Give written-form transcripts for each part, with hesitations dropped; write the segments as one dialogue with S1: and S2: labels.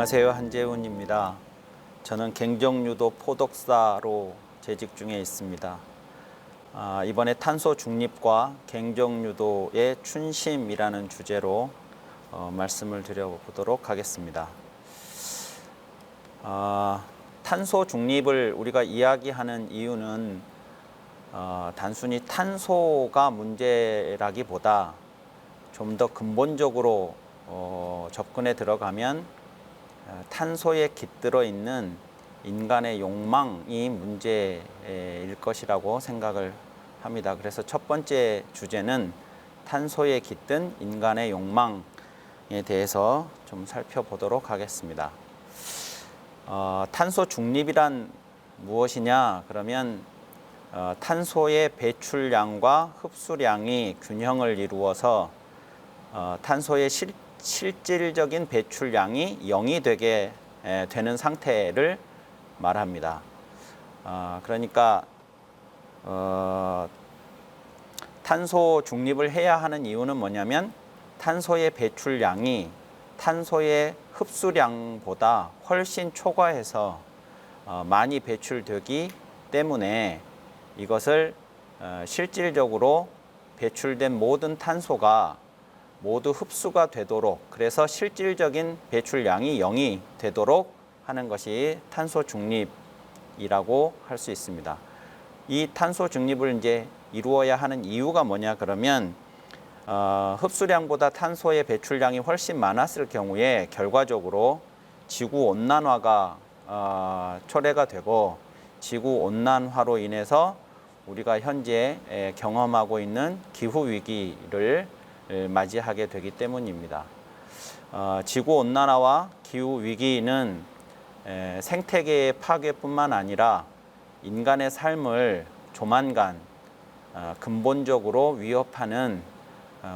S1: 안녕하세요. 한재훈입니다. 저는 갱정유도 포독사로 재직 중에 있습니다. 이번에 탄소 중립과 갱정유도의 춘심이라는 주제로 말씀을 드려보도록 하겠습니다. 탄소 중립을 우리가 이야기하는 이유는 단순히 탄소가 문제라기보다 좀 더 근본적으로 접근에 들어가면 탄소에 깃들어 있는 인간의 욕망이 문제일 것이라고 생각을 합니다. 그래서 첫 번째 주제는 탄소에 깃든 인간의 욕망에 대해서 좀 살펴보도록 하겠습니다. 탄소 중립이란 무엇이냐? 그러면 탄소의 배출량과 흡수량이 균형을 이루어서 탄소의 실질적인 배출량이 0이 되게 되는 상태를 말합니다. 그러니까 탄소 중립을 해야 하는 이유는 뭐냐면 탄소의 배출량이 탄소의 흡수량보다 훨씬 초과해서 많이 배출되기 때문에 이것을 실질적으로 배출된 모든 탄소가 모두 흡수가 되도록, 그래서 실질적인 배출량이 0이 되도록 하는 것이 탄소 중립이라고 할 수 있습니다. 이 탄소 중립을 이제 이루어야 하는 이유가 뭐냐 그러면 흡수량보다 탄소의 배출량이 훨씬 많았을 경우에 결과적으로 지구 온난화가 초래가 되고, 지구 온난화로 인해서 우리가 현재 경험하고 있는 기후 위기를 맞이하게 되기 때문입니다. 지구 온난화와 기후 위기는 생태계의 파괴뿐만 아니라 인간의 삶을 조만간 근본적으로 위협하는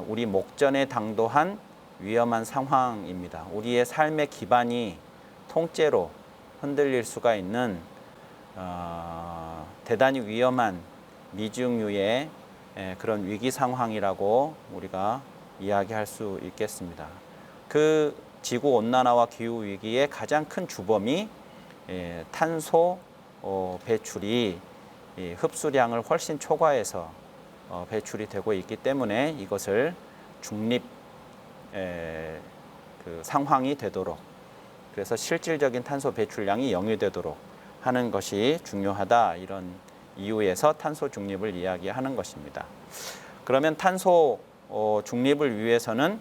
S1: 우리 목전에 당도한 위험한 상황입니다. 우리의 삶의 기반이 통째로 흔들릴 수가 있는 대단히 위험한 미증유의 그런 위기 상황이라고 우리가 이야기할 수 있겠습니다. 그 지구 온난화와 기후 위기의 가장 큰 주범이 탄소 배출이 흡수량을 훨씬 초과해서 배출이 되고 있기 때문에 이것을 중립 그 상황이 되도록, 그래서 실질적인 탄소 배출량이 0이 되도록 하는 것이 중요하다, 이런 이유에서 탄소 중립을 이야기하는 것입니다. 그러면 탄소 중립을 위해서는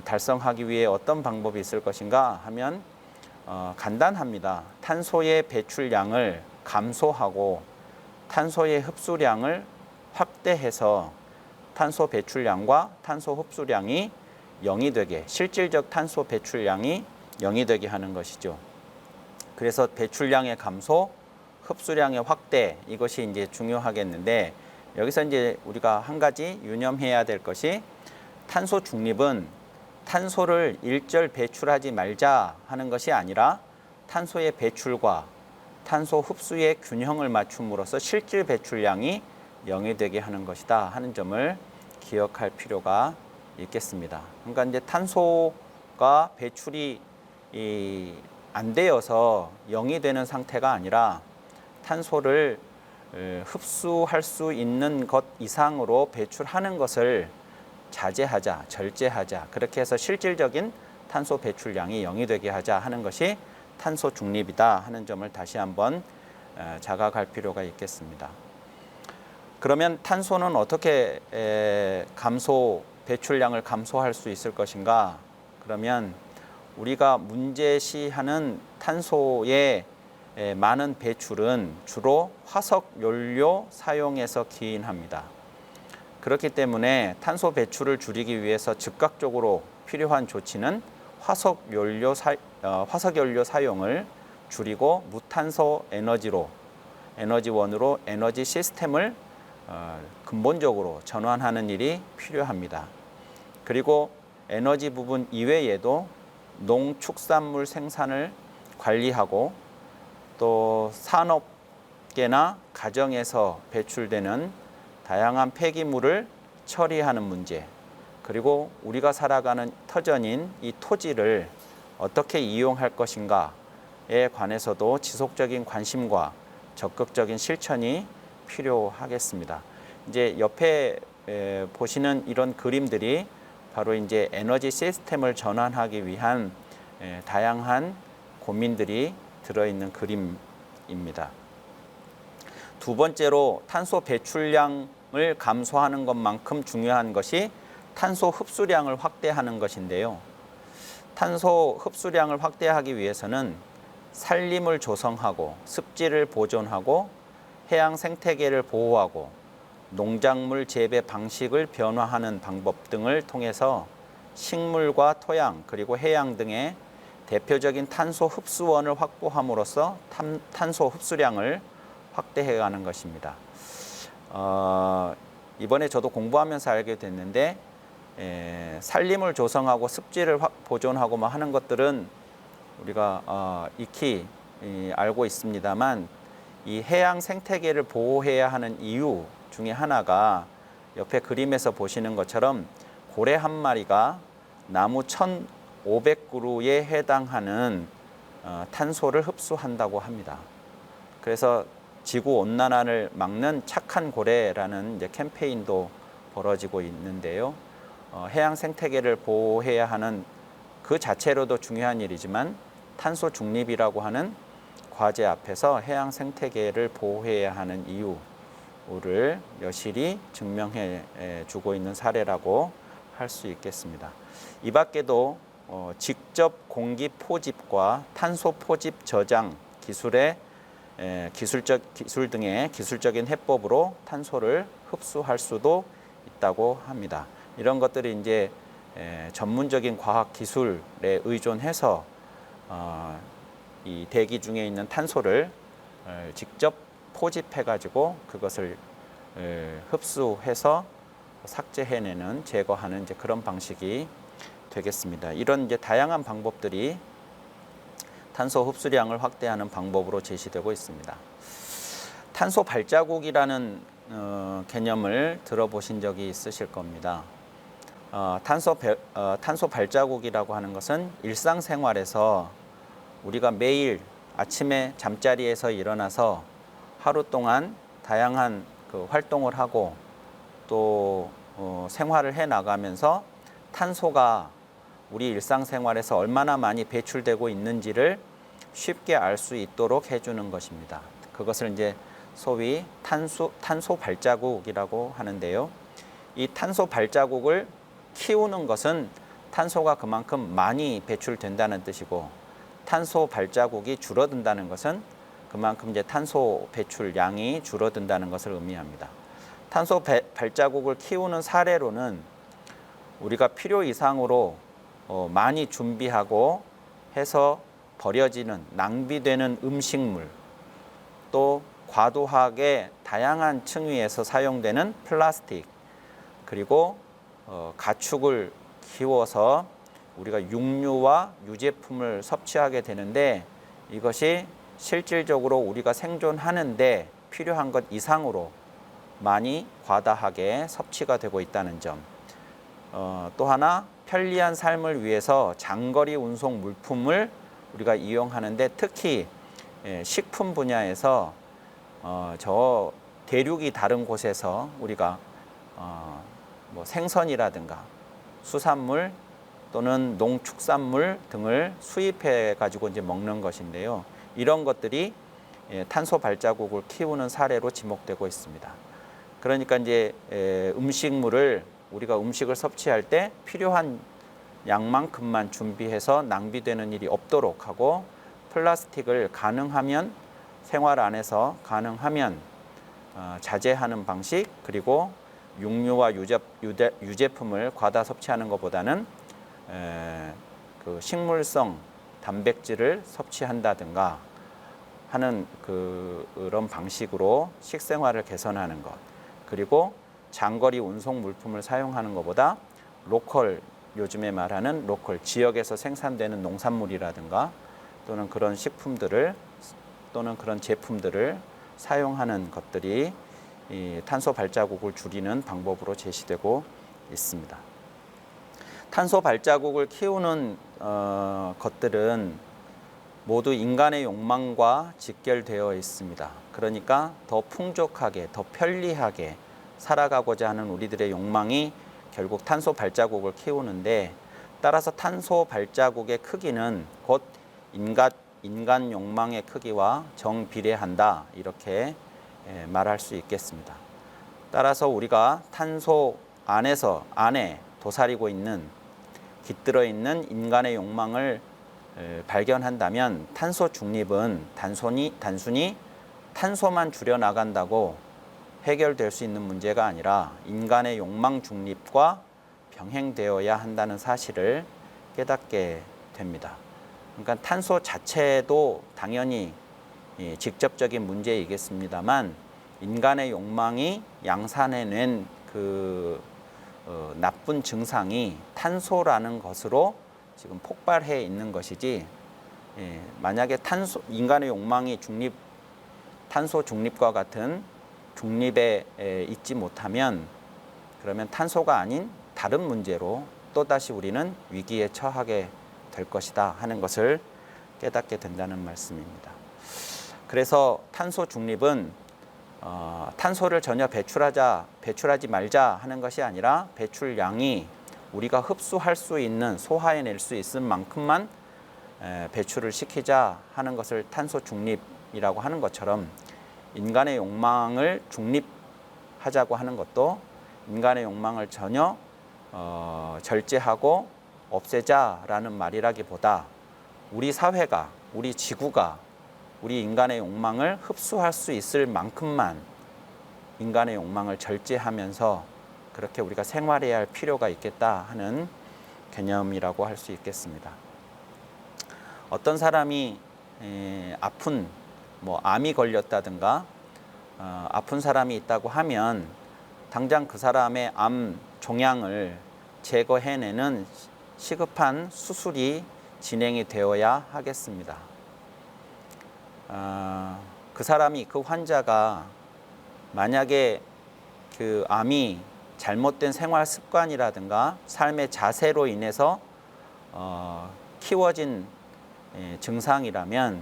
S1: 달성하기 위해 어떤 방법이 있을 것인가 하면 간단합니다. 탄소의 배출량을 감소하고 탄소의 흡수량을 확대해서 탄소 배출량과 탄소 흡수량이 0이 되게, 실질적 탄소 배출량이 0이 되게 하는 것이죠. 그래서 배출량의 감소, 흡수량의 확대, 이것이 이제 중요하겠는데, 여기서 이제 우리가 한 가지 유념해야 될 것이, 탄소 중립은 탄소를 일절 배출하지 말자 하는 것이 아니라 탄소의 배출과 탄소 흡수의 균형을 맞춤으로써 실질 배출량이 0이 되게 하는 것이다 하는 점을 기억할 필요가 있겠습니다. 그러니까 이제 탄소가 배출이 안 되어서 0이 되는 상태가 아니라 탄소를 흡수할 수 있는 것 이상으로 배출하는 것을 자제하자, 절제하자, 그렇게 해서 실질적인 탄소 배출량이 0이 되게 하자 하는 것이 탄소 중립이다 하는 점을 다시 한번 자각할 필요가 있겠습니다. 그러면 탄소는 어떻게 배출량을 감소할 수 있을 것인가? 그러면 우리가 문제시하는 탄소의 많은 배출은 주로 화석 연료 사용에서 기인합니다. 그렇기 때문에 탄소 배출을 줄이기 위해서 즉각적으로 필요한 조치는 화석 연료 사용을 줄이고 무탄소 에너지원으로 에너지 시스템을 근본적으로 전환하는 일이 필요합니다. 그리고 에너지 부분 이외에도 농축산물 생산을 관리하고, 또 산업계나 가정에서 배출되는 다양한 폐기물을 처리하는 문제, 그리고 우리가 살아가는 터전인 이 토지를 어떻게 이용할 것인가에 관해서도 지속적인 관심과 적극적인 실천이 필요하겠습니다. 이제 옆에 보시는 이런 그림들이 바로 이제 에너지 시스템을 전환하기 위한 다양한 고민들이 들어있는 그림입니다. 두 번째로 탄소 배출량을 감소하는 것만큼 중요한 것이 탄소 흡수량을 확대하는 것인데요. 탄소 흡수량을 확대하기 위해서는 산림을 조성하고 습지를 보존하고 해양 생태계를 보호하고 농작물 재배 방식을 변화하는 방법 등을 통해서 식물과 토양 그리고 해양 등의 대표적인 탄소 흡수원을 확보함으로써 탄소 흡수량을 확대해가는 것입니다. 이번에 저도 공부하면서 알게 됐는데 산림을 조성하고 습지를 보존하고 뭐 하는 것들은 우리가 익히 알고 있습니다만 이 해양 생태계를 보호해야 하는 이유 중에 하나가 옆에 그림에서 보시는 것처럼 고래 한 마리가 나무 1,500그루에 해당하는 탄소를 흡수한다고 합니다. 그래서 지구 온난화를 막는 착한 고래라는 이제 캠페인도 벌어지고 있는데요. 해양 생태계를 보호해야 하는 그 자체로도 중요한 일이지만 탄소 중립이라고 하는 과제 앞에서 해양 생태계를 보호해야 하는 이유를 여실히 증명해 주고 있는 사례라고 할 수 있겠습니다. 이 밖에도 직접 공기 포집과 탄소 포집 저장 기술 등의 기술적인 해법으로 탄소를 흡수할 수도 있다고 합니다. 이런 것들이 이제 전문적인 과학 기술에 의존해서 이 대기 중에 있는 탄소를 직접 포집해 가지고 그것을 흡수해서 삭제해내는 제거하는 이제 그런 방식이 되겠습니다. 이런 이제 다양한 방법들이 탄소 흡수량을 확대하는 방법으로 제시되고 있습니다. 탄소 발자국이라는 개념을 들어보신 적이 있으실 겁니다. 탄소 발자국이라고 하는 것은 일상생활에서 우리가 매일 아침에 잠자리에서 일어나서 하루 동안 다양한 그 활동을 하고 또 생활을 해 나가면서 탄소가 우리 일상생활에서 얼마나 많이 배출되고 있는지를 쉽게 알 수 있도록 해주는 것입니다. 그것을 이제 소위 탄소 발자국이라고 하는데요. 이 탄소 발자국을 키우는 것은 탄소가 그만큼 많이 배출된다는 뜻이고, 탄소 발자국이 줄어든다는 것은 그만큼 이제 탄소 배출량이 줄어든다는 것을 의미합니다. 탄소 발자국을 키우는 사례로는 우리가 필요 이상으로 많이 준비하고 해서 버려지는 낭비되는 음식물, 또 과도하게 다양한 층위에서 사용되는 플라스틱, 그리고 가축을 키워서 우리가 육류와 유제품을 섭취하게 되는데, 이것이 실질적으로 우리가 생존하는데 필요한 것 이상으로 많이 과다하게 섭취가 되고 있다는 점. 또 하나, 편리한 삶을 위해서 장거리 운송 물품을 우리가 이용하는데, 특히 식품 분야에서 저 대륙이 다른 곳에서 우리가 뭐 생선이라든가 수산물 또는 농축산물 등을 수입해 가지고 이제 먹는 것인데요. 이런 것들이 탄소 발자국을 키우는 사례로 지목되고 있습니다. 그러니까 이제 음식물을 우리가 음식을 섭취할 때 필요한 양만큼만 준비해서 낭비되는 일이 없도록 하고, 플라스틱을 가능하면 생활 안에서 가능하면 자제하는 방식, 그리고 육류와 유제품을 과다 섭취하는 것보다는 그 식물성 단백질을 섭취한다든가 하는 그런 방식으로 식생활을 개선하는 것, 그리고 장거리 운송 물품을 사용하는 것보다 로컬, 요즘에 말하는 로컬, 지역에서 생산되는 농산물이라든가 또는 그런 식품들을 또는 그런 제품들을 사용하는 것들이 이 탄소 발자국을 줄이는 방법으로 제시되고 있습니다. 탄소 발자국을 키우는 것들은 모두 인간의 욕망과 직결되어 있습니다. 그러니까 더 풍족하게, 더 편리하게 살아가고자 하는 우리들의 욕망이 결국 탄소 발자국을 키우는데, 따라서 탄소 발자국의 크기는 곧 인간 욕망의 크기와 정비례한다, 이렇게 말할 수 있겠습니다. 따라서 우리가 탄소 안에 도사리고 있는, 깃들어 있는 인간의 욕망을 발견한다면 탄소 중립은 단순히 탄소만 줄여나간다고 해결될 수 있는 문제가 아니라 인간의 욕망 중립과 병행되어야 한다는 사실을 깨닫게 됩니다. 그러니까 탄소 자체도 당연히 직접적인 문제이겠습니다만, 인간의 욕망이 양산해낸 나쁜 증상이 탄소라는 것으로 지금 폭발해 있는 것이지, 만약에 인간의 욕망이 탄소 중립과 같은 중립에 있지 못하면, 그러면 탄소가 아닌 다른 문제로 또다시 우리는 위기에 처하게 될 것이다 하는 것을 깨닫게 된다는 말씀입니다. 그래서 탄소 중립은 탄소를 전혀 배출하지 말자 하는 것이 아니라, 배출량이 우리가 흡수할 수 있는, 소화해낼 수 있을 만큼만 배출을 시키자 하는 것을 탄소 중립이라고 하는 것처럼, 인간의 욕망을 중립하자고 하는 것도 인간의 욕망을 전혀 절제하고 없애자라는 말이라기보다, 우리 사회가, 우리 지구가 우리 인간의 욕망을 흡수할 수 있을 만큼만 인간의 욕망을 절제하면서 그렇게 우리가 생활해야 할 필요가 있겠다 하는 개념이라고 할 수 있겠습니다. 어떤 사람이 암이 걸렸다든가 아픈 사람이 있다고 하면, 당장 그 사람의 암 종양을 제거해내는 시급한 수술이 진행이 되어야 하겠습니다. 그 환자가 만약에 그 암이 잘못된 생활 습관이라든가 삶의 자세로 인해서 키워진 증상이라면,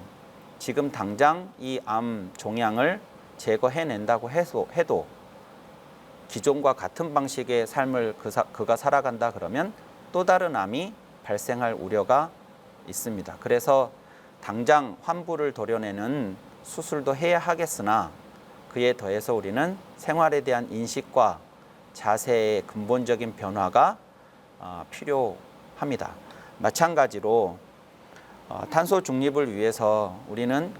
S1: 지금 당장 이 암 종양을 제거해낸다고 해도 기존과 같은 방식의 삶을 그가 살아간다 그러면 또 다른 암이 발생할 우려가 있습니다. 그래서 당장 환부를 도려내는 수술도 해야 하겠으나, 그에 더해서 우리는 생활에 대한 인식과 자세의 근본적인 변화가 필요합니다. 마찬가지로 탄소 중립을 위해서 우리는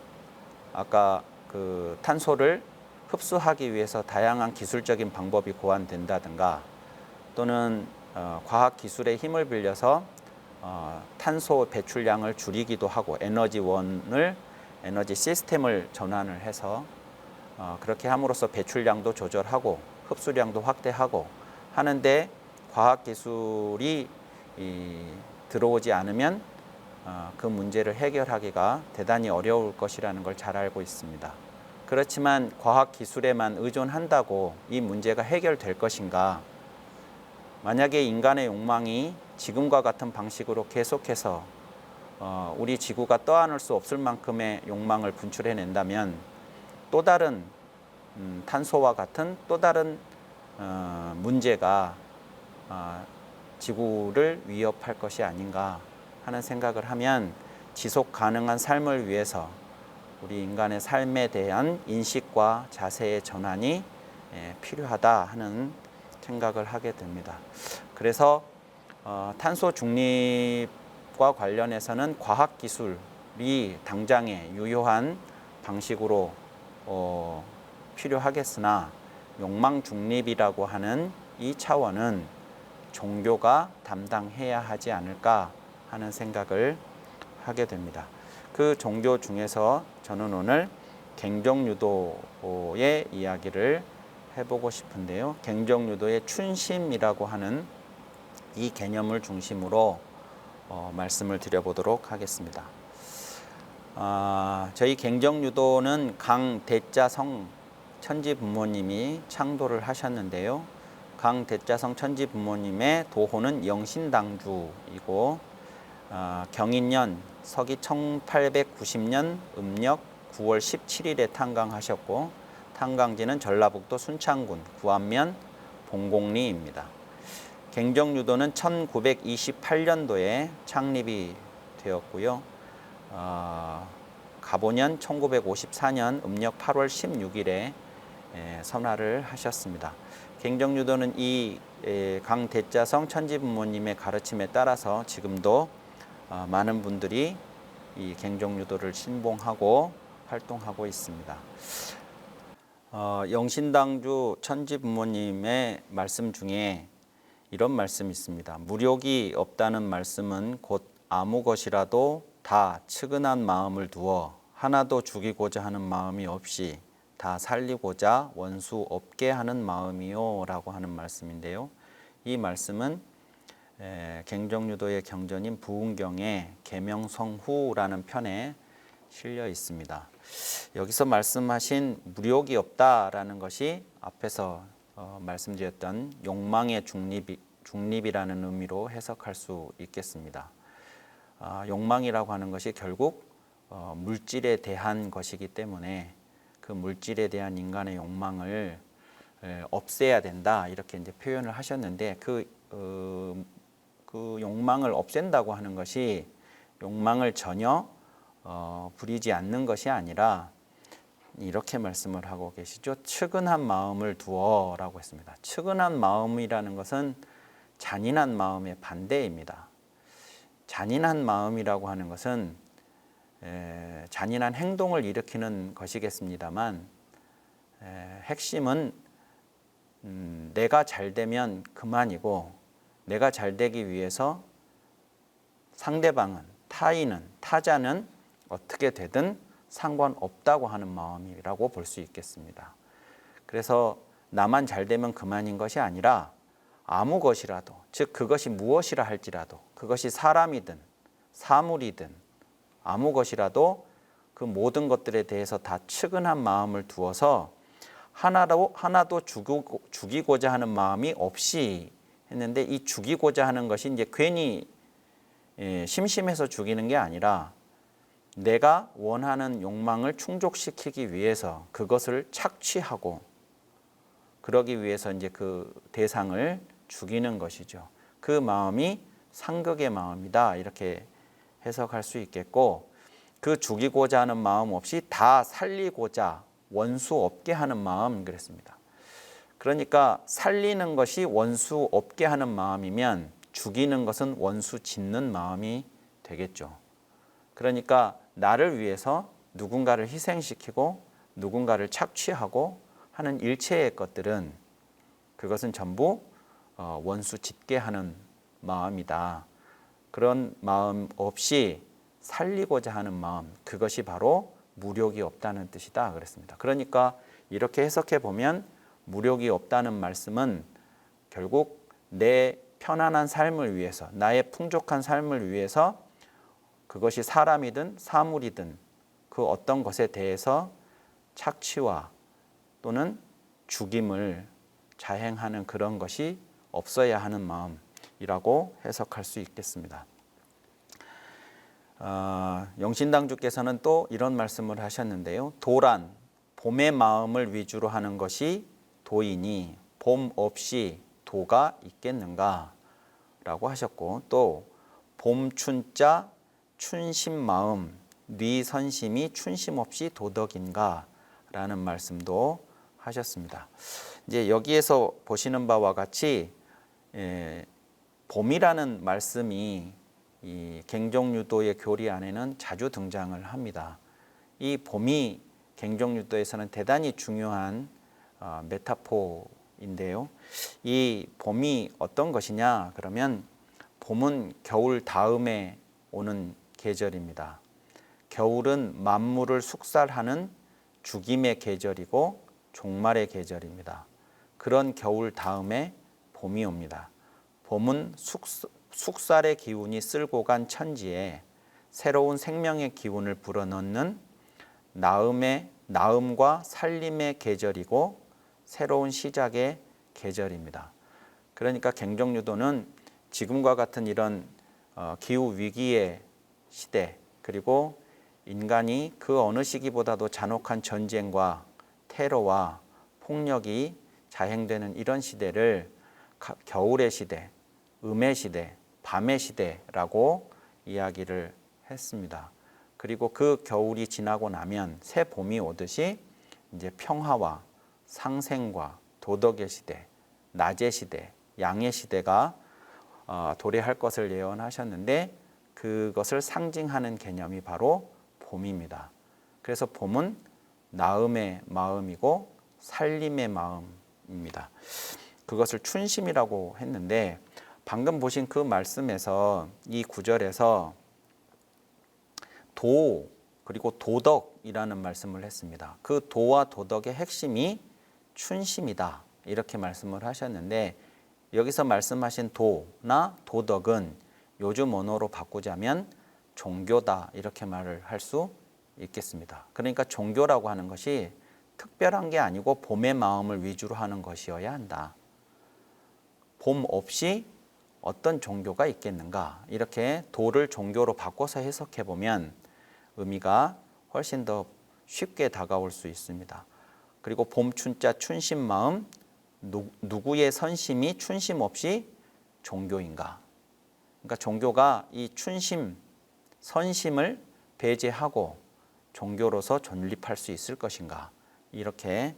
S1: 아까 그 탄소를 흡수하기 위해서 다양한 기술적인 방법이 고안된다든가, 또는 과학 기술의 힘을 빌려서 탄소 배출량을 줄이기도 하고, 에너지 시스템을 전환을 해서 그렇게 함으로써 배출량도 조절하고 흡수량도 확대하고 하는데, 과학 기술이 들어오지 않으면 그 문제를 해결하기가 대단히 어려울 것이라는 걸 잘 알고 있습니다. 그렇지만 과학 기술에만 의존한다고 이 문제가 해결될 것인가? 만약에 인간의 욕망이 지금과 같은 방식으로 계속해서 우리 지구가 떠안을 수 없을 만큼의 욕망을 분출해낸다면, 또 다른 탄소와 같은 또 다른 문제가 지구를 위협할 것이 아닌가 하는 생각을 하면, 지속 가능한 삶을 위해서 우리 인간의 삶에 대한 인식과 자세의 전환이 필요하다 하는 생각을 하게 됩니다. 그래서 탄소 중립과 관련해서는 과학 기술이 당장의 유효한 방식으로 필요하겠으나, 욕망 중립이라고 하는 이 차원은 종교가 담당해야 하지 않을까 하는 생각을 하게 됩니다. 그 종교 중에서 저는 오늘 갱정유도의 이야기를 해보고 싶은데요. 갱정유도의 춘심이라고 하는 이 개념을 중심으로 말씀을 드려보도록 하겠습니다. 저희 갱정유도는 강대자성 천지부모님이 창도를 하셨는데요. 강대자성 천지부모님의 도호는 영신당주이고, 경인년 서기 1890년 음력 9월 17일에 탄광하셨고 탄광지는 전라북도 순창군 구안면 봉곡리입니다. 갱정유도는 1928년도에 창립이 되었고요. 가보년 1954년 음력 8월 16일에 선화를 하셨습니다. 갱정유도는 이 강대자성 천지부모님의 가르침에 따라서 지금도 많은 분들이 이 갱정유도를 신봉하고 활동하고 있습니다. 영신당주 천지부모님의 말씀 중에 이런 말씀이 있습니다. 무력이 없다는 말씀은 곧 아무 것이라도 다 측은한 마음을 두어 하나도 죽이고자 하는 마음이 없이 다 살리고자 원수 없게 하는 마음이요 라고 하는 말씀인데요. 이 말씀은 갱정유도의 경전인 부흥경의 계명성후라는 편에 실려 있습니다. 여기서 말씀하신 무력이 없다라는 것이 앞에서 말씀드렸던 욕망의 중립이라는 의미로 해석할 수 있겠습니다. 욕망이라고 하는 것이 결국 물질에 대한 것이기 때문에 그 물질에 대한 인간의 욕망을 없애야 된다 이렇게 이제 표현을 하셨는데 그 욕망을 없앤다고 하는 것이 욕망을 전혀 부리지 않는 것이 아니라 이렇게 말씀을 하고 계시죠. 측은한 마음을 두어라고 했습니다. 측은한 마음이라는 것은 잔인한 마음의 반대입니다. 잔인한 마음이라고 하는 것은 잔인한 행동을 일으키는 것이겠습니다만 핵심은 내가 잘 되면 그만이고 내가 잘 되기 위해서 상대방은 타자는 어떻게 되든 상관없다고 하는 마음이라고 볼 수 있겠습니다. 그래서 나만 잘 되면 그만인 것이 아니라 아무 것이라도, 즉 그것이 무엇이라 할지라도 그것이 사람이든 사물이든 아무 것이라도 그 모든 것들에 대해서 다 측은한 마음을 두어서 하나도 죽이고자 하는 마음이 없이 했는데 이 죽이고자 하는 것이 이제 괜히 심심해서 죽이는 게 아니라 내가 원하는 욕망을 충족시키기 위해서 그것을 착취하고 그러기 위해서 이제 그 대상을 죽이는 것이죠. 그 마음이 상극의 마음이다 이렇게 해석할 수 있겠고 그 죽이고자 하는 마음 없이 다 살리고자 원수 없게 하는 마음 그랬습니다. 그러니까 살리는 것이 원수 없게 하는 마음이면 죽이는 것은 원수 짓는 마음이 되겠죠. 그러니까 나를 위해서 누군가를 희생시키고 누군가를 착취하고 하는 일체의 것들은 그것은 전부 원수 짓게 하는 마음이다. 그런 마음 없이 살리고자 하는 마음, 그것이 바로 무력이 없다는 뜻이다 그랬습니다. 그러니까 이렇게 해석해 보면 무력이 없다는 말씀은 결국 내 편안한 삶을 위해서, 나의 풍족한 삶을 위해서 그것이 사람이든 사물이든 그 어떤 것에 대해서 착취와 또는 죽임을 자행하는 그런 것이 없어야 하는 마음이라고 해석할 수 있겠습니다. 영신당주께서는 또 이런 말씀을 하셨는데요. 도란, 봄의 마음을 위주로 하는 것이 도이니 봄 없이 도가 있겠는가 라고 하셨고 또 봄춘자 춘심마음 네 선심이 춘심 없이 도덕인가 라는 말씀도 하셨습니다. 이제 여기에서 보시는 바와 같이 봄이라는 말씀이 이 갱정유도의 교리 안에는 자주 등장을 합니다. 이 봄이 갱정유도에서는 대단히 중요한 메타포인데요. 이 봄이 어떤 것이냐 그러면 봄은 겨울 다음에 오는 계절입니다. 겨울은 만물을 숙살하는 죽임의 계절이고 종말의 계절입니다. 그런 겨울 다음에 봄이 옵니다. 봄은 숙살의 기운이 쓸고 간 천지에 새로운 생명의 기운을 불어넣는 나음과 살림의 계절이고 새로운 시작의 계절입니다. 그러니까 갱정유도는 지금과 같은 이런 기후 위기의 시대, 그리고 인간이 그 어느 시기보다도 잔혹한 전쟁과 테러와 폭력이 자행되는 이런 시대를 겨울의 시대, 음의 시대, 밤의 시대라고 이야기를 했습니다. 그리고 그 겨울이 지나고 나면 새 봄이 오듯이 이제 평화와 상생과 도덕의 시대, 낮의 시대, 양의 시대가 도래할 것을 예언하셨는데, 그것을 상징하는 개념이 바로 봄입니다. 그래서 봄은 나음의 마음이고 살림의 마음입니다. 그것을 춘심이라고 했는데, 방금 보신 그 말씀에서 이 구절에서 도 그리고 도덕이라는 말씀을 했습니다. 그 도와 도덕의 핵심이 춘심이다 이렇게 말씀을 하셨는데, 여기서 말씀하신 도나 도덕은 요즘 언어로 바꾸자면 종교다 이렇게 말을 할 수 있겠습니다. 그러니까 종교라고 하는 것이 특별한 게 아니고 봄의 마음을 위주로 하는 것이어야 한다. 봄 없이 어떤 종교가 있겠는가, 이렇게 도를 종교로 바꿔서 해석해 보면 의미가 훨씬 더 쉽게 다가올 수 있습니다. 그리고 봄 춘자 춘심 마음, 누구의 선심이 춘심 없이 종교인가? 그러니까 종교가 이 춘심, 선심을 배제하고 종교로서 존립할 수 있을 것인가? 이렇게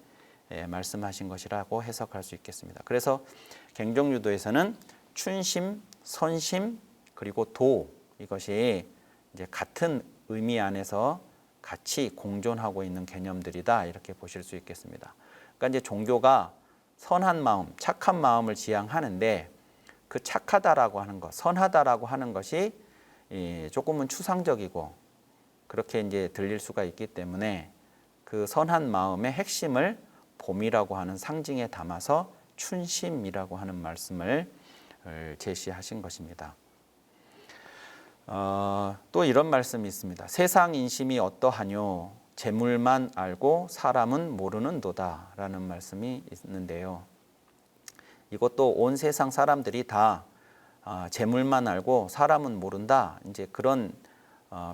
S1: 말씀하신 것이라고 해석할 수 있겠습니다. 그래서 갱종유도에서는 춘심, 선심, 그리고 도, 이것이 이제 같은 의미 안에서 같이 공존하고 있는 개념들이다 이렇게 보실 수 있겠습니다. 그러니까 이제 종교가 선한 마음, 착한 마음을 지향하는데, 그 착하다라고 하는 것, 선하다라고 하는 것이 조금은 추상적이고 그렇게 이제 들릴 수가 있기 때문에 그 선한 마음의 핵심을 봄이라고 하는 상징에 담아서 춘심이라고 하는 말씀을 제시하신 것입니다. 또 이런 말씀이 있습니다. 세상 인심이 어떠하뇨 재물만 알고 사람은 모르는도다 라는 말씀이 있는데요. 이것도 온 세상 사람들이 다 재물만 알고 사람은 모른다, 이제 그런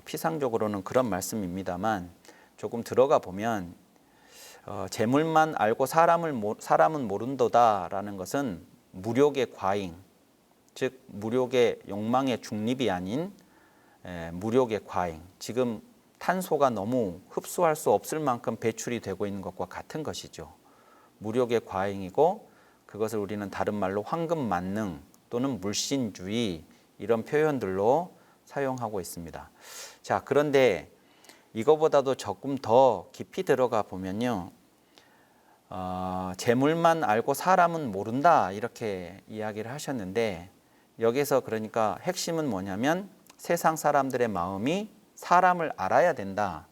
S1: 피상적으로는 그런 말씀입니다만, 조금 들어가 보면 재물만 알고 사람은 모른도다라는 것은 무력의 과잉, 즉 무력의 욕망의 중립이 아닌 무력의 과잉, 지금 탄소가 너무 흡수할 수 없을 만큼 배출이 되고 있는 것과 같은 것이죠. 무력의 과잉이고, 그것을 우리는 다른 말로 황금 만능 또는 물신주의 이런 표현들로 사용하고 있습니다. 자, 그런데 이거보다도 조금 더 깊이 들어가 보면요, 재물만 알고 사람은 모른다 이렇게 이야기를 하셨는데, 여기서 그러니까 핵심은 뭐냐면 세상 사람들의 마음이 사람을 알아야 된다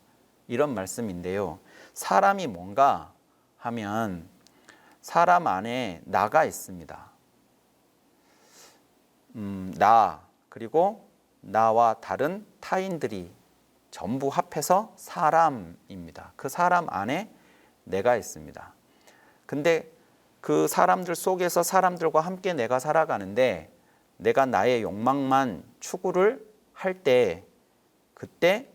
S1: 이런 말씀인데요. 사람이 뭔가 하면 사람 안에 나가 있습니다. 나, 그리고 나와 다른 타인들이 전부 합해서 사람입니다. 그 사람 안에 내가 있습니다. 근데 그 사람들 속에서 사람들과 함께 내가 살아가는데, 내가 나의 욕망만 추구를 할 때, 그때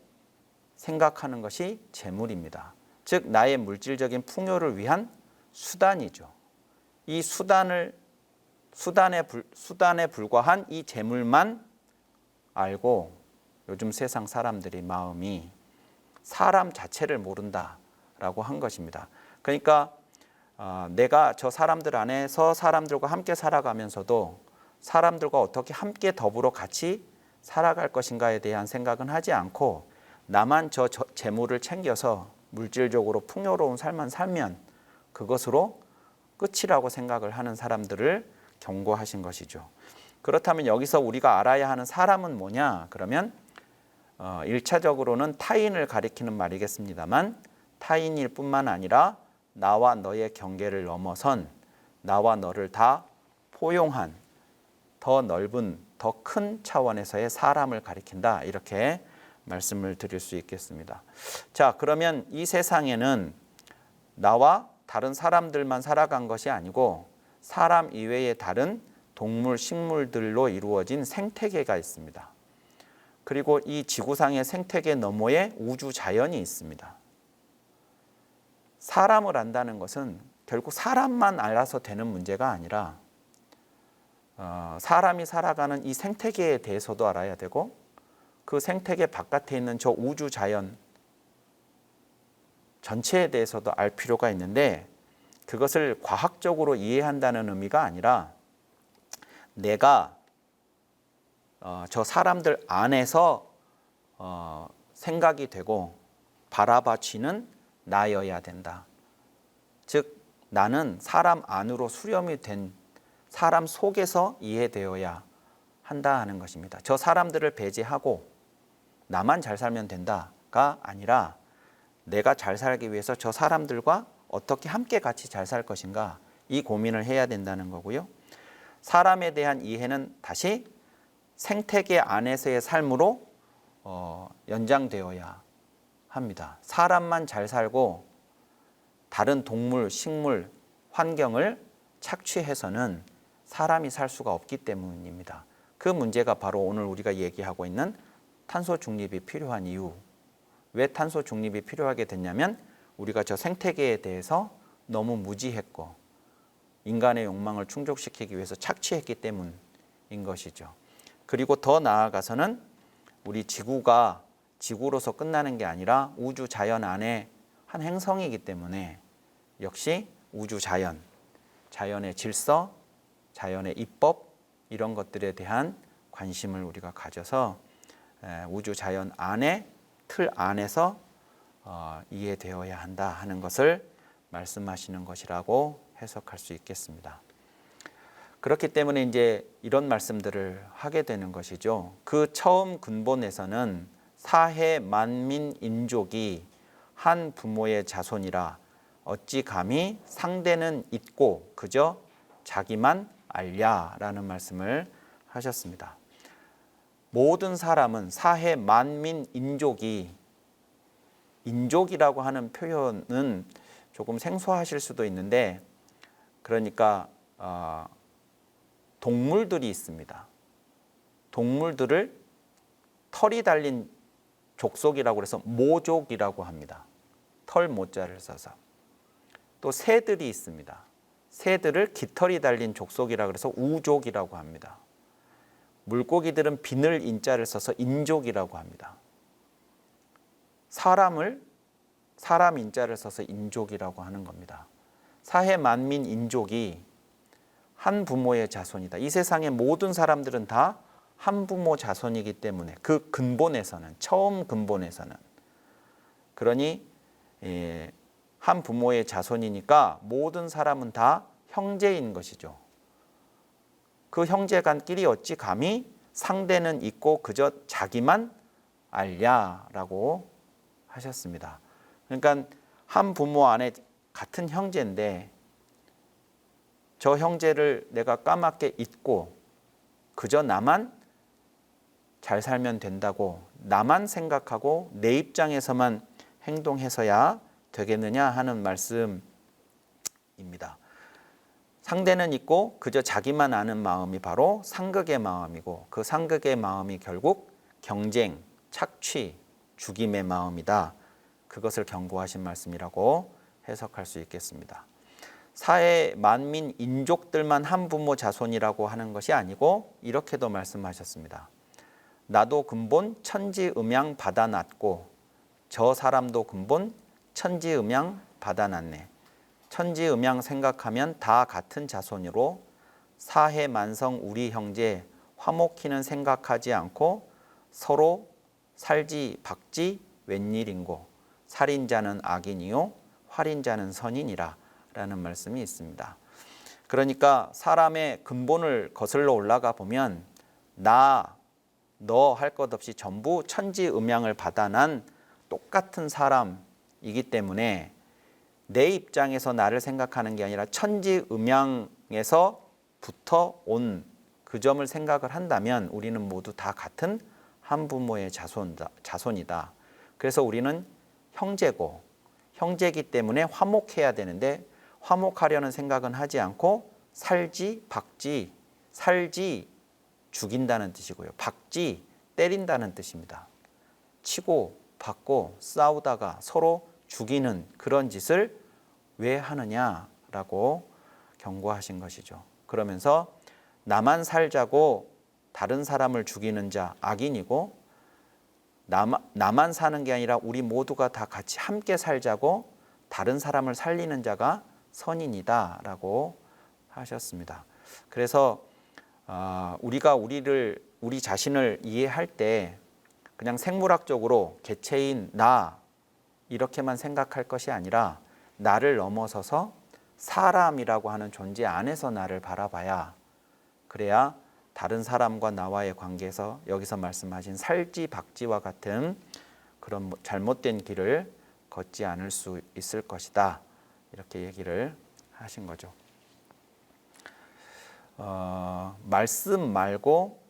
S1: 생각하는 것이 재물입니다. 즉 나의 물질적인 풍요를 위한 수단이죠. 이 수단에 불과한 이 재물만 알고 요즘 세상 사람들의 마음이 사람 자체를 모른다라고 한 것입니다. 그러니까 내가 저 사람들 안에서 사람들과 함께 살아가면서도 사람들과 어떻게 함께 더불어 같이 살아갈 것인가에 대한 생각은 하지 않고, 나만 저 재물을 챙겨서 물질적으로 풍요로운 삶만 살면 그것으로 끝이라고 생각을 하는 사람들을 경고하신 것이죠. 그렇다면 여기서 우리가 알아야 하는 사람은 뭐냐? 그러면 1차적으로는 타인을 가리키는 말이겠습니다만, 타인일 뿐만 아니라 나와 너의 경계를 넘어선 나와 너를 다 포용한 더 넓은 더 큰 차원에서의 사람을 가리킨다, 이렇게 말씀을 드릴 수 있겠습니다. 자, 그러면 이 세상에는 나와 다른 사람들만 살아간 것이 아니고 사람 이외의 다른 동물, 식물들로 이루어진 생태계가 있습니다. 그리고 이 지구상의 생태계 너머에 우주 자연이 있습니다. 사람을 안다는 것은 결국 사람만 알아서 되는 문제가 아니라 사람이 살아가는 이 생태계에 대해서도 알아야 되고 그 생태계 바깥에 있는 저 우주 자연 전체에 대해서도 알 필요가 있는데 그것을 과학적으로 이해한다는 의미가 아니라 내가 저 사람들 안에서 생각이 되고 바라봐지는 나여야 된다. 즉 나는 사람 안으로 수렴이 된 사람 속에서 이해되어야 한다 하는 것입니다. 저 사람들을 배제하고 나만 잘 살면 된다가 아니라 내가 잘 살기 위해서 저 사람들과 어떻게 함께 같이 잘 살 것인가 이 고민을 해야 된다는 거고요. 사람에 대한 이해는 다시 생태계 안에서의 삶으로 연장되어야 합니다. 사람만 잘 살고 다른 동물, 식물, 환경을 착취해서는 사람이 살 수가 없기 때문입니다. 그 문제가 바로 오늘 우리가 얘기하고 있는 탄소 중립이 필요한 이유. 왜 탄소 중립이 필요하게 됐냐면 우리가 저 생태계에 대해서 너무 무지했고 인간의 욕망을 충족시키기 위해서 착취했기 때문인 것이죠. 그리고 더 나아가서는 우리 지구가 지구로서 끝나는 게 아니라 우주 자연 안에 한 행성이기 때문에 역시 우주 자연, 자연의 질서, 자연의 입법 이런 것들에 대한 관심을 우리가 가져서 우주 자연 안에 틀 안에서 이해되어야 한다 하는 것을 말씀하시는 것이라고 해석할 수 있겠습니다. 그렇기 때문에 이제 이런 말씀들을 하게 되는 것이죠. 그 처음 근본에서는 사해 만민 인족이 한 부모의 자손이라 어찌 감히 상대는 잊고 그저 자기만 알랴라는 말씀을 하셨습니다. 모든 사람은 사해 만민 인족이 인족이라고 하는 표현은 조금 생소하실 수도 있는데 그러니까 동물들이 있습니다. 동물들을 털이 달린 족속이라고 해서 모족이라고 합니다. 털 모자를 써서. 또 새들이 있습니다. 새들을 깃털이 달린 족속이라고 해서 우족이라고 합니다. 물고기들은 비늘 인자를 써서 인족이라고 합니다. 사람을 사람 인자를 써서 인족이라고 하는 겁니다. 사해 만민 인족이 한 부모의 자손이다. 이 세상의 모든 사람들은 다 한 부모 자손이기 때문에 그 근본에서는 처음 근본에서는 그러니 한 부모의 자손이니까 모든 사람은 다 형제인 것이죠. 그 형제간끼리 어찌 감히 상대는 있고 그저 자기만 알랴라고 하셨습니다. 그러니까 한 부모 안에 같은 형제인데 저 형제를 내가 까맣게 잊고 그저 나만 잘 살면 된다고 나만 생각하고 내 입장에서만 행동해서야 되겠느냐 하는 말씀입니다. 상대는 있고 그저 자기만 아는 마음이 바로 상극의 마음이고 그 상극의 마음이 결국 경쟁, 착취, 죽임의 마음이다. 그것을 경고하신 말씀이라고 해석할 수 있겠습니다. 사해 만민 인족들만 한 부모 자손이라고 하는 것이 아니고 이렇게도 말씀하셨습니다. 나도 근본 천지음양 받아놨고 저 사람도 근본 천지음양 받아놨네. 천지음양 생각하면 다 같은 자손으로 사해 만성 우리 형제 화목히는 생각하지 않고 서로 살지 박지 웬일인고 살인자는 악인이요 활인자는 선인이라 라는 말씀이 있습니다. 그러니까 사람의 근본을 거슬러 올라가 보면 나, 너 할 것 없이 전부 천지음양을 받아난 똑같은 사람이기 때문에 내 입장에서 나를 생각하는 게 아니라 천지음양에서부터 온 그 점을 생각을 한다면 우리는 모두 다 같은 한 부모의 자손이다. 그래서 우리는 형제고 형제이기 때문에 화목해야 되는데 화목하려는 생각은 하지 않고 살지 박지 살지 죽인다는 뜻이고요. 박지 때린다는 뜻입니다. 치고 받고 싸우다가 서로 죽이는 그런 짓을 왜 하느냐라고 경고하신 것이죠. 그러면서 나만 살자고 다른 사람을 죽이는 자 악인이고, 나만 사는 게 아니라 우리 모두가 다 같이 함께 살자고 다른 사람을 살리는 자가 선인이다 라고 하셨습니다. 그래서 우리가 우리 자신을 이해할 때 그냥 생물학적으로 개체인 나 이렇게만 생각할 것이 아니라 나를 넘어서서 사람이라고 하는 존재 안에서 나를 바라봐야, 그래야 다른 사람과 나와의 관계에서 여기서 말씀하신 살지 박지와 같은 그런 잘못된 길을 걷지 않을 수 있을 것이다, 이렇게 얘기를 하신 거죠. 말씀 말고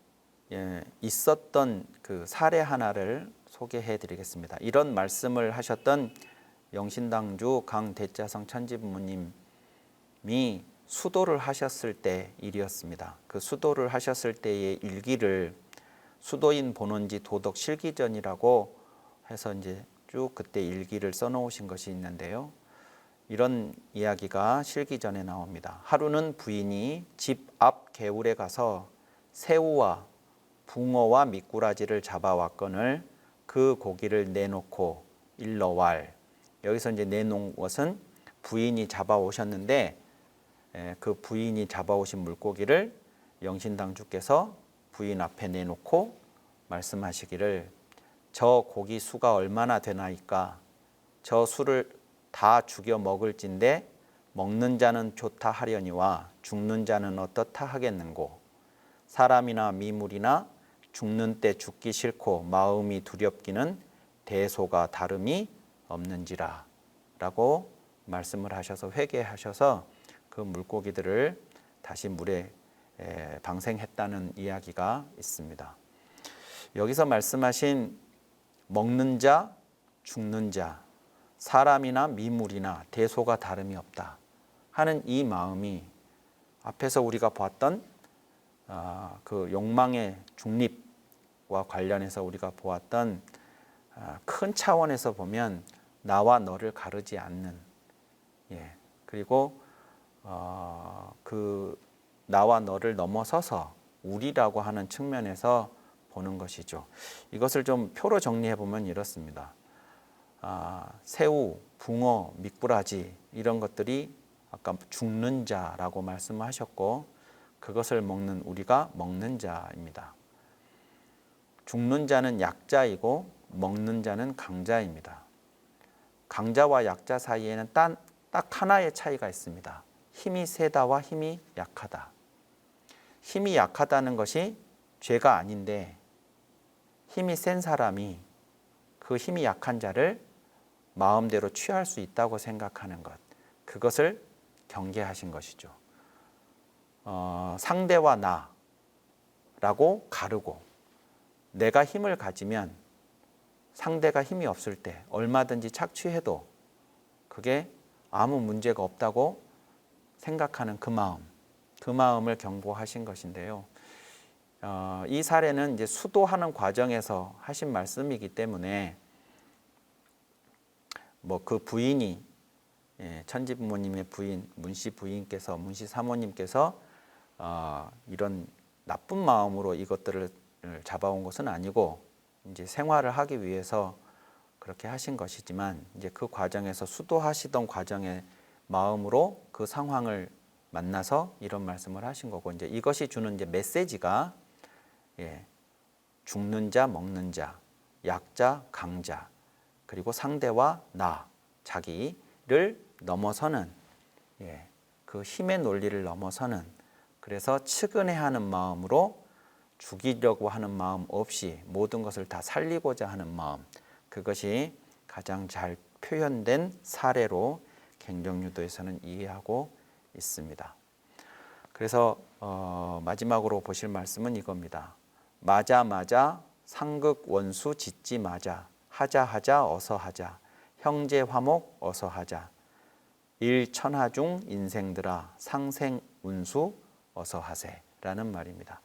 S1: 있었던 그 사례 하나를 소개해 드리겠습니다. 이런 말씀을 하셨던 영신당주 강대자성 천지부모님이 수도를 하셨을 때 일이었습니다. 그 수도를 하셨을 때의 일기를 수도인 본원지 도덕 실기전이라고 해서 이제 쭉 그때 일기를 써놓으신 것이 있는데요. 이런 이야기가 실기전에 나옵니다. 하루는 부인이 집 앞 개울에 가서 새우와 붕어와 미꾸라지를 잡아왔거늘 그 고기를 내놓고 일러왈. 여기서 이제 내놓은 것은 부인이 잡아오셨는데, 그 부인이 잡아오신 물고기를 영신당주께서 부인 앞에 내놓고 말씀하시기를, 저 고기 수가 얼마나 되나이까? 저 수를 다 죽여 먹을진데 먹는 자는 좋다 하려니와 죽는 자는 어떻다 하겠는고? 사람이나 미물이나 죽는 때 죽기 싫고 마음이 두렵기는 대소가 다름이 없는지라 라고 말씀을 하셔서 회개하셔서 그 물고기들을 다시 물에 방생했다는 이야기가 있습니다. 여기서 말씀하신 먹는 자, 죽는 자, 사람이나 미물이나 대소가 다름이 없다 하는 이 마음이 앞에서 우리가 봤던 그 욕망의 중립과 관련해서 우리가 보았던 큰 차원에서 보면 나와 너를 가르지 않는, 그리고 그 나와 너를 넘어서서 우리라고 하는 측면에서 보는 것이죠. 이것을 좀 표로 정리해 보면 이렇습니다. 새우, 붕어, 미꾸라지 이런 것들이 아까 죽는 자라고 말씀하셨고, 그것을 먹는 우리가 먹는 자입니다. 죽는 자는 약자이고 먹는 자는 강자입니다. 강자와 약자 사이에는 딱 하나의 차이가 있습니다. 힘이 세다와 힘이 약하다. 힘이 약하다는 것이 죄가 아닌데, 힘이 센 사람이 그 힘이 약한 자를 마음대로 취할 수 있다고 생각하는 것, 그것을 경계하신 것이죠. 상대와 나라고 가르고, 내가 힘을 가지면 상대가 힘이 없을 때 얼마든지 착취해도 그게 아무 문제가 없다고 생각하는 그 마음을 경고하신 것인데요. 이 사례는 이제 수도하는 과정에서 하신 말씀이기 때문에 뭐 그 부인이 천지부모님의 부인 문씨 부인께서 문씨 사모님께서 이런 나쁜 마음으로 이것들을 잡아온 것은 아니고 이제 생활을 하기 위해서 그렇게 하신 것이지만, 이제 그 과정에서 수도하시던 과정의 마음으로 그 상황을 만나서 이런 말씀을 하신 거고, 이제 이것이 주는 이제 메시지가 죽는 자, 먹는 자, 약자, 강자, 그리고 상대와 나, 자기를 넘어서는 그 힘의 논리를 넘어서는, 그래서 측은해하는 마음으로 죽이려고 하는 마음 없이 모든 것을 다 살리고자 하는 마음, 그것이 가장 잘 표현된 사례로 갱정유도에서는 이해하고 있습니다. 그래서 마지막으로 보실 말씀은 이겁니다. 맞아 상극 원수 짓지 마자, 하자 어서 하자, 형제 화목 어서 하자, 일천하중 인생들아 상생 운수 어서 하세. 라는 말입니다.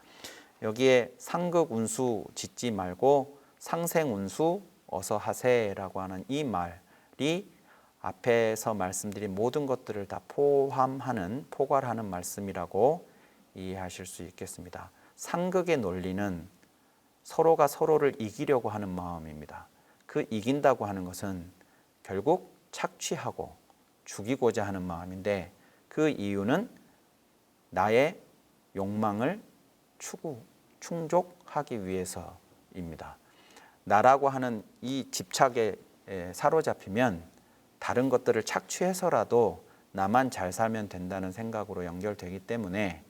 S1: 여기에 상극운수 짓지 말고 상생운수 어서 하세라고 하는 이 말이 앞에서 말씀드린 모든 것들을 다 포함하는, 포괄하는 말씀이라고 이해하실 수 있겠습니다. 상극의 논리는 서로가 서로를 이기려고 하는 마음입니다. 그 이긴다고 하는 것은 결국 착취하고 죽이고자 하는 마음인데, 그 이유는 나의 욕망을 충족하기 위해서입니다. 나라고 하는 이 집착에 사로잡히면 다른 것들을 착취해서라도 나만 잘 살면 된다는 생각으로 연결되기 때문에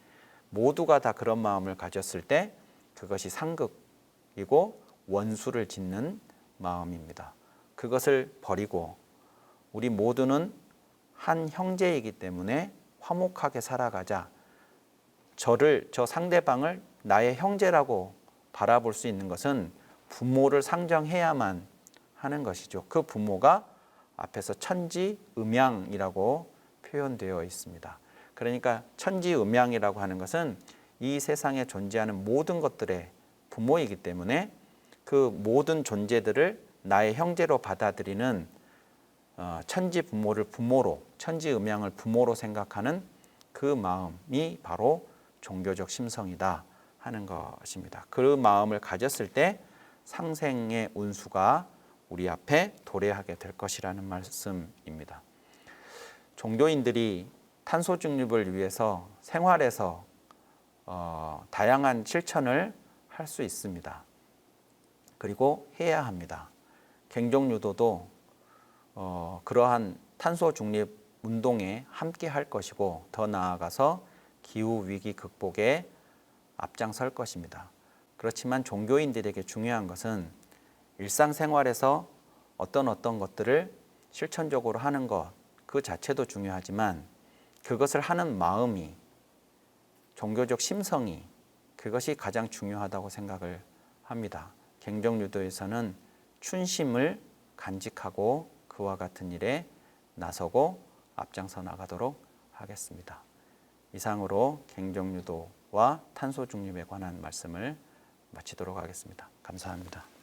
S1: 모두가 다 그런 마음을 가졌을 때 그것이 상극이고 원수를 짓는 마음입니다. 그것을 버리고 우리 모두는 한 형제이기 때문에 화목하게 살아가자. 저 상대방을 나의 형제라고 바라볼 수 있는 것은 부모를 상정해야만 하는 것이죠. 그 부모가 앞에서 천지음양이라고 표현되어 있습니다. 그러니까 천지음양이라고 하는 것은 이 세상에 존재하는 모든 것들의 부모이기 때문에 그 모든 존재들을 나의 형제로 받아들이는 천지 부모를 부모로, 천지음양을 부모로 생각하는 그 마음이 바로 종교적 심성이다 하는 것입니다. 그 마음을 가졌을 때 상생의 운수가 우리 앞에 도래하게 될 것이라는 말씀입니다. 종교인들이 탄소 중립을 위해서 생활에서 다양한 실천을 할 수 있습니다. 그리고 해야 합니다. 갱종유도도 그러한 탄소 중립 운동에 함께 할 것이고, 더 나아가서 기후 위기 극복에 앞장설 것입니다. 그렇지만 종교인들에게 중요한 것은 일상생활에서 어떤 것들을 실천적으로 하는 것 그 자체도 중요하지만 그것을 하는 마음이, 종교적 심성이, 그것이 가장 중요하다고 생각을 합니다. 갱종유도에서는 춘심을 간직하고 그와 같은 일에 나서고 앞장서 나가도록 하겠습니다. 이상으로 갱종유도와 탄소 중립에 관한 말씀을 마치도록 하겠습니다. 감사합니다.